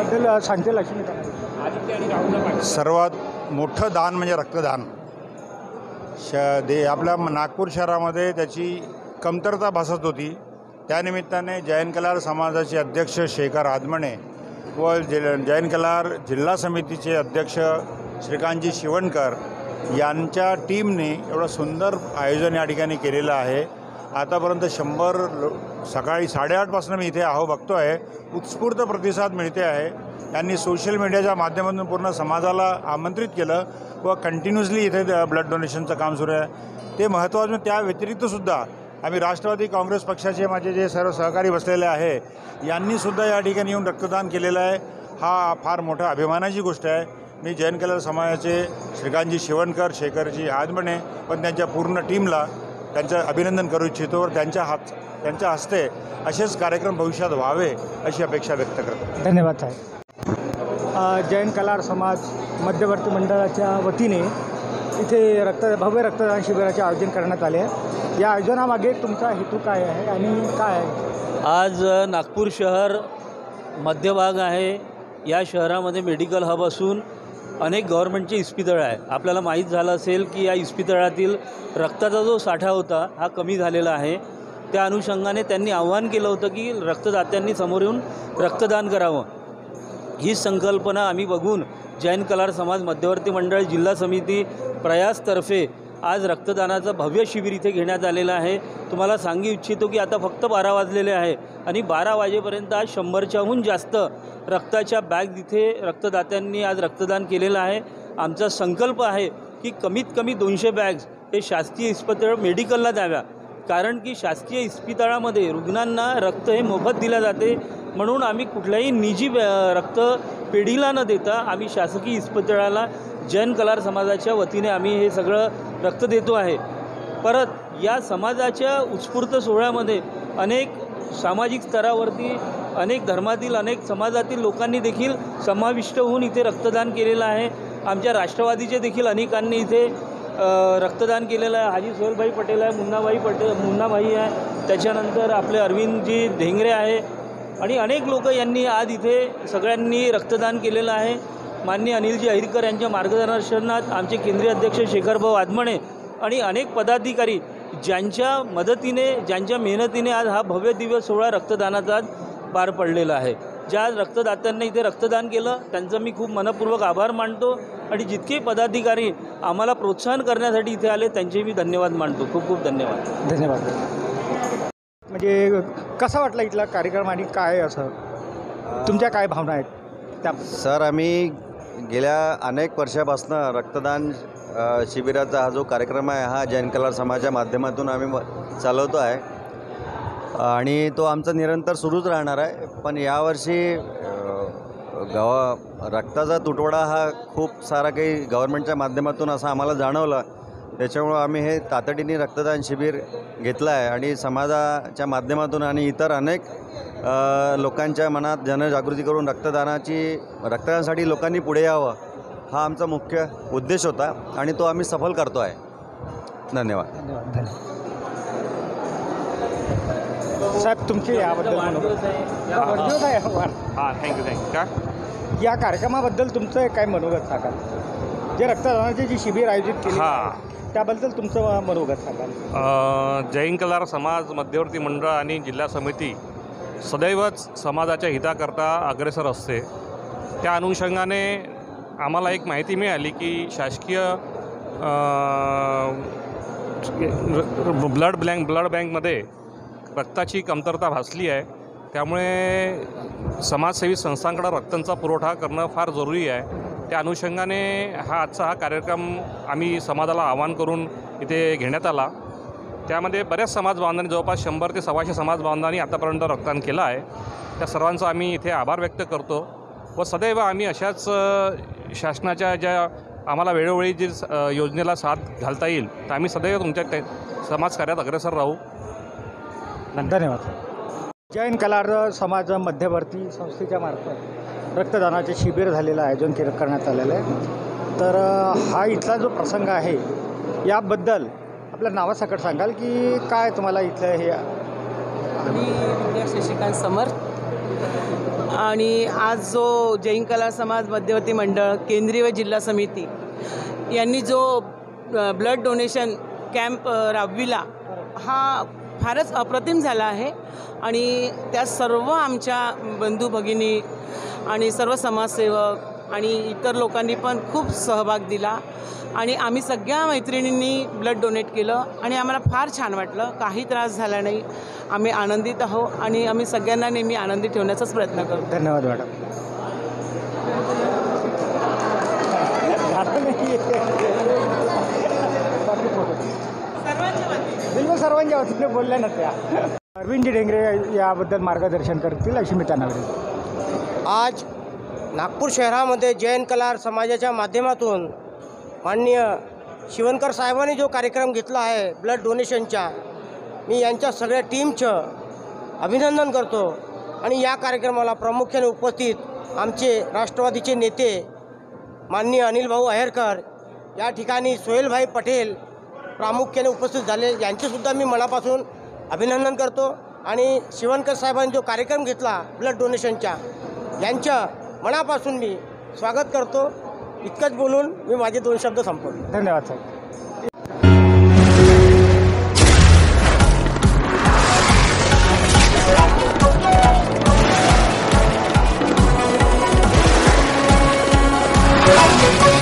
त्याबद्दल सांगतील अशी मी त्यांना. सर्वात मोठं दान म्हणजे रक्तदान. आपल्या नागपूर शहरामध्ये त्याची कमतरता भासत होती. त्यानिमित्ताने जैन कलार समाजाचे अध्यक्ष शेखर आदमणे व जैन कलार जिल्हा समितीचे अध्यक्ष श्रीकांतजी शिवणकर यांच्या टीमने एवढं सुंदर आयोजन या ठिकाणी केलेलं आहे. आतापर्यंत 100 सकाळी 8:30पासून मी इथे बघतो आहे. उत्स्फूर्त प्रतिसाद मिळते आहे. त्यांनी सोशल मीडियाच्या माध्यमातून पूर्ण समाजाला आमंत्रित केलं व कंटिन्युअसली इथे ब्लड डोनेशनचं काम सुरू आहे. ते महत्त्वाचं. त्या व्यतिरिक्तसुद्धा आम्ही राष्ट्रवादी काँग्रेस पक्षाचे माझे जे सर्व सहकारी बसलेले आहे यांनीसुद्धा या ठिकाणी येऊन रक्तदान केलेलं आहे. हा फार मोठा अभिमानाची गोष्ट आहे. मी जैन कलार समाजाचे श्रीकांतजी शिवणकर, शेखरजी आदमणे पण त्यांच्या पूर्ण टीमला त्यांचं अभिनंदन करू इच्छितो व त्यांच्या हस्ते असेच कार्यक्रम भविष्यात व्हावे अशी अपेक्षा व्यक्त करतो. धन्यवाद साहेब. जैन कलार समाज मध्यवर्ती मंडळाच्या वतीने इथे भव्य रक्तदान शिबिराचे आयोजन करण्यात आले आहे. या आयोजनामागे तुमचा हेतू काय आहे आणि काय आहे? आज नागपूर शहर मध्यभाग आहे. या शहरामध्ये मेडिकल हब असून अनेक गव्हर्नमेंटचे इस्पितळं आहे. आपल्याला माहीत झालं असेल की या इस्पितळातील रक्ताचा जो साठा होता हा कमी झालेला आहे. त्या अनुषंगाने त्यांनी आव्हान केलं होतं की रक्तदात्यांनी समोर येऊन रक्तदान करावं. ही संकल्पना आम्ही बघून जैन कलार समाज मध्यवर्ती मंडळ जिल्हा समिती प्रयासतर्फे आज रक्तदानाचं भव्य शिबिर इथे घेण्यात आलेलं आहे. तुम्हाला सांगू इच्छितो की आता फक्त 12 वाजलेले आहे आणि 12 वाजेपर्यंत आज 100च्याहून जास्त रक्ताच्या बॅग इथे रक्तदात्यांनी आज रक्तदान केलेलं आहे. आमचा संकल्प आहे की कमीत कमी 200 बॅग्स हे शासकीय इस्पितळ मेडिकलला द्याव्या. कारण की शासकीय इस्पितळामध्ये रुग्णांना रक्त हे मोफत दिलं जाते. म्हणून आम्ही कुठल्याही निजी रक्तपेढीला न देता आम्ही शासकीय इस्पितळाला जैन कलार समाजाच्या वतीने आम्ही हे सगळं रक्त देतो आहे. परत या समाजाच्या उत्स्फूर्त सोहळ्यामध्ये अनेक सामाजिक स्तरावरती अनेक धर्मातील अनेक समाजातील लोकांनी देखील समाविष्ट होऊन इथे रक्तदान केलेलं आहे. आमच्या राष्ट्रवादीचे देखील अनेकांनी इथे रक्तदान केलेलं आहे. हाजी सोहेलभाई पटेल आहे, मुन्नाभाई आहे, त्याच्यानंतर आपले अरविंदजी ढेंगरे आहे आणि अनेक लोक यांनी आज इथे सगळ्यांनी रक्तदान केलेलं आहे. माननीय अनिलजी अहिरकर यांच्या मार्गदर्शनात आमचे केंद्रीय अध्यक्ष शेखरभाऊ आदमणे आणि अनेक पदाधिकारी ज्यांच्या मदतीने ज्यांच्या मेहनतीने आज हा भव्य दिव्य सोहळा रक्तदानाचा आज पार पडलेला आहे. ज्या रक्तदात्यांनी इथे रक्तदान केलं त्यांचं मी खूप मनपूर्वक आभार मानतो आणि जितके पदाधिकारी आम्हाला प्रोत्साहन करण्यासाठी इथे आले त्यांचे मी धन्यवाद मानतो. खूप खूप धन्यवाद. धन्यवाद. म्हणजे कसा वाटला इथला कार्यक्रम आणि काय असं तुमच्या काय भावना आहेत त्या? सर, आम्ही गेल्या अनेक वर्षापासून रक्तदान शिबिराचा हा जो कार्यक्रम आहे हा जैन कलार समाजाच्या माध्यमातून आम्ही चालवतो आहे आणि तो आमचा निरंतर सुरूच राहणार आहे. पण यावर्षी रक्ताचा तुटवडा हा खूप सारा काही गव्हर्नमेंटच्या माध्यमातून असं आम्हाला जाणवलं. त्याच्यामुळं आम्ही हे तातडीने रक्तदान शिबिर घेतलं आहे आणि समाजाच्या माध्यमातून आणि इतर अनेक लोकांच्या मनात जनजागृती करून रक्तदानासाठी लोकांनी पुढे यावं हा आमचा मुख्य उद्देश होता आणि तो आम्ही सफल करतो आहे. धन्यवाद. साहेब तुमची याबद्दल थँक्यू. या कार्यक्रमाबद्दल तुमचं काय मनोगत सांगाल? जे रक्तदानाचे जी शिबिर आयोजित केली त्याबद्दल तुमचं मनोगत सांगाल? जैन कलार समाज मध्यवर्ती मंडळ आणि जिल्हा समिती सदैवच समाजाच्या हिताकरता अग्रेसर असते. त्या अनुषंगाने आम्हाला एक माहिती मिळाली की शासकीय ब्लड बँकमध्ये रक्ताची कमतरता भासली आहे. त्यामुळे समाजसेवी संस्थांकडे रक्तांचा पुरवठा करणं फार जरुरी आहे. त्या अनुषंगाने आजचा कार्यक्रम आम्ही समाजाला आवाहन करून इथे घेण्यात आला. त्यामध्ये बऱ्याच समाज बांधवांनी जवळपास 100 ते 125 समाज बांधवांनी आतापर्यंत रक्तदान केलं आहे. त्या सर्वांचा आम्ही इथे आभार व्यक्त करतो व सदैव आम्ही अशाच शासनाच्या ज्या आम्हाला वेळोवेळी जी योजनेला साथ घालता येईल तर आम्ही सदैव तुमच्या समाजकार्यात अग्रेसर राहू. धन्यवाद. जैन कलार समाज मध्यवर्ती संस्थेच्या मार्फत रक्तदानाचे शिबिर झालेलं आयोजन करण्यात आलेलं आहे. तर हा इथला जो प्रसंग आहे याबद्दल आपल्या नावासकट सांगाल की काय तुम्हाला इथलं हे? मी शशिकांत समर्थ आणि आज जो जैन कला समाज मध्यवर्ती मंडळ केंद्रीय व जिल्हा समिती यांनी जो ब्लड डोनेशन कॅम्प राबविला हा फारच अप्रतिम झाला आहे आणि त्या सर्व आमच्या बंधू भगिनी आणि सर्व समाजसेवक आणि इतर लोकांनी पण खूप सहभाग दिला आणि आम्ही सगळ्या मैत्रिणींनी ब्लड डोनेट केलं आणि आम्हाला फार छान वाटलं. काही त्रास झाला नाही. आम्ही आनंदित आहोत आणि आम्ही सगळ्यांना नेहमी आनंदी ठेवण्याचाच प्रयत्न करू. धन्यवाद मॅडम. बिलकुल सर्वांच्या वतीने बोलल्या ना त्या. अरविंदजी ढेंगरे याबद्दल मार्गदर्शन करतील अशी मी त्यांना विनंती. आज नागपूर शहरामध्ये जैन कलार समाजाच्या माध्यमातून माननीय शिवणकर साहेबांनी जो कार्यक्रम घेतला आहे ब्लड डोनेशनचा, मी यांच्या सगळ्या टीमचं अभिनंदन करतो. आणि या कार्यक्रमाला प्रामुख्याने उपस्थित आमचे राष्ट्रवादीचे नेते माननीय अनिल भाऊ अहेरकर, या ठिकाणी सोहेलभाई पटेल प्रामुख्याने उपस्थित झाले, यांचेसुद्धा मी मनापासून अभिनंदन करतो. आणि शिवणकर साहेबांनी जो कार्यक्रम घेतला ब्लड डोनेशनचा, यांच्या मनापासून मी स्वागत करतो. इतकंच बोलून मी माझे 2 शब्द संपवतो. धन्यवाद साहेब. Thank you.